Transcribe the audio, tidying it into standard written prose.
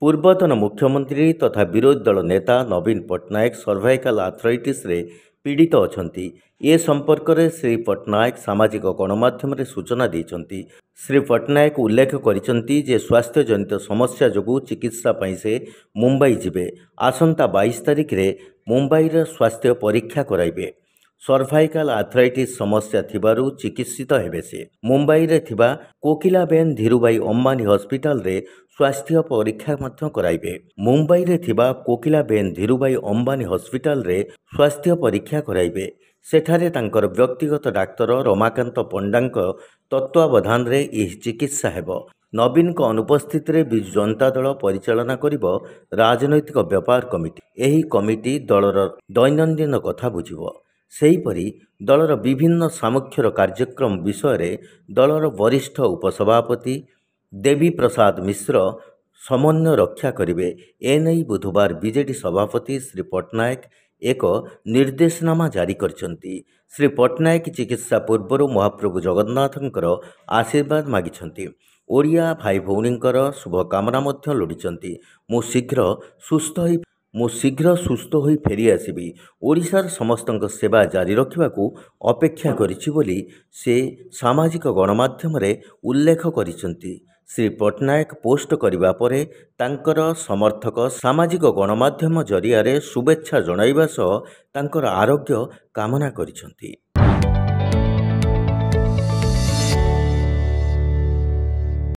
ପୂର୍ବତନ ମୁଖ୍ୟମନ୍ତ୍ରୀ ତଥା ବିରୋଧୀ ଦଳ ନେତା ନବୀନ ପଟ୍ଟନାୟକ ସର୍ଭାଇକାଲ ଆର୍ଥ୍ରାଇଟିସ୍ରେ ପୀଡ଼ିତ ଅଛନ୍ତି। ଏ ସମ୍ପର୍କରେ ଶ୍ରୀ ପଟ୍ଟନାୟକ ସାମାଜିକ ଗଣମାଧ୍ୟମରେ ସୂଚନା ଦେଇଛନ୍ତି। ଶ୍ରୀ ପଟ୍ଟନାୟକ ଉଲ୍ଲେଖ କରିଛନ୍ତି ଯେ ସ୍ୱାସ୍ଥ୍ୟଜନିତ ସମସ୍ୟା ଯୋଗୁଁ ଚିକିତ୍ସା ପାଇଁ ସେ ମୁମ୍ବାଇ ଯିବେ। ଆସନ୍ତା 22 ତାରିଖରେ ମୁମ୍ବାଇର ସ୍ୱାସ୍ଥ୍ୟ ପରୀକ୍ଷା କରାଇବେ। ସର୍ଭାଇକାଲ ଆର୍ଥ୍ରାଇଟିସ୍ ସମସ୍ୟା ଥିବାରୁ ଚିକିତ୍ସିତ ହେବେ ସେ। ମୁମ୍ବାଇରେ ଥିବା କୋକିଲାବେନ ଧୀରୁଭାଇ ଅମ୍ବାନୀ ହସ୍ପିଟାଲରେ ସ୍ୱାସ୍ଥ୍ୟ ପରୀକ୍ଷା ମଧ୍ୟ କରାଇବେ। ମୁମ୍ବାଇରେ ଥିବା କୋକିଲାବେନ ଧୀରୁଭାଇ ଅମ୍ବାନୀ ହସ୍ପିଟାଲରେ ସ୍ୱାସ୍ଥ୍ୟ ପରୀକ୍ଷା କରାଇବେ। ସେଠାରେ ତାଙ୍କର ବ୍ୟକ୍ତିଗତ ଡାକ୍ତର ରମାକାନ୍ତ ପଣ୍ଡାଙ୍କ ତତ୍ତ୍ୱାବଧାନରେ ଏହି ଚିକିତ୍ସା ହେବ। ନବୀନଙ୍କ ଅନୁପସ୍ଥିତିରେ ବିଜୁ ଜନତା ଦଳ ପରିଚାଳନା କରିବ ରାଜନୈତିକ ବ୍ୟାପାର କମିଟି। ଏହି କମିଟି ଦଳର ଦୈନନ୍ଦିନ କଥା ବୁଝିବ। ସେହିପରି ଦଳର ବିଭିନ୍ନ ସାମୁଖ୍ୟର କାର୍ଯ୍ୟକ୍ରମ ବିଷୟରେ ଦଳର ବରିଷ୍ଠ ଉପସଭାପତି ଦେବୀ ପ୍ରସାଦ ମିଶ୍ର ସମନ୍ୱୟ ରକ୍ଷା କରିବେ। ଏନେଇ ବୁଧବାର ବିଜେଡି ସଭାପତି ଶ୍ରୀ ପଟ୍ଟନାୟକ ଏକ ନିର୍ଦ୍ଦେଶନାମା ଜାରି କରିଛନ୍ତି। ଶ୍ରୀ ପଟ୍ଟନାୟକ ଚିକିତ୍ସା ପୂର୍ବରୁ ମହାପ୍ରଭୁ ଜଗନ୍ନାଥଙ୍କର ଆଶୀର୍ବାଦ ମାଗିଛନ୍ତି। ଓଡ଼ିଆ ଭାଇ ଭଉଣୀଙ୍କର ଶୁଭକାମନା ମଧ୍ୟ ଲୋଡ଼ିଛନ୍ତି। ମୁଁ ଶୀଘ୍ର ସୁସ୍ଥ ହୋଇ ଫେରିଆସିବି। ଓଡ଼ିଶାର ସମସ୍ତଙ୍କ ସେବା ଜାରି ରଖିବାକୁ ଅପେକ୍ଷା କରିଛି ବୋଲି ସେ ସାମାଜିକ ଗଣମାଧ୍ୟମରେ ଉଲ୍ଲେଖ କରିଛନ୍ତି। ଶ୍ରୀ ପଟ୍ଟନାୟକ ପୋଷ୍ଟ କରିବା ପରେ ତାଙ୍କର ସମର୍ଥକ ସାମାଜିକ ଗଣମାଧ୍ୟମ ଜରିଆରେ ଶୁଭେଚ୍ଛା ଜଣାଇବା ସହ ତାଙ୍କର ଆରୋଗ୍ୟ କାମନା କରିଛନ୍ତି।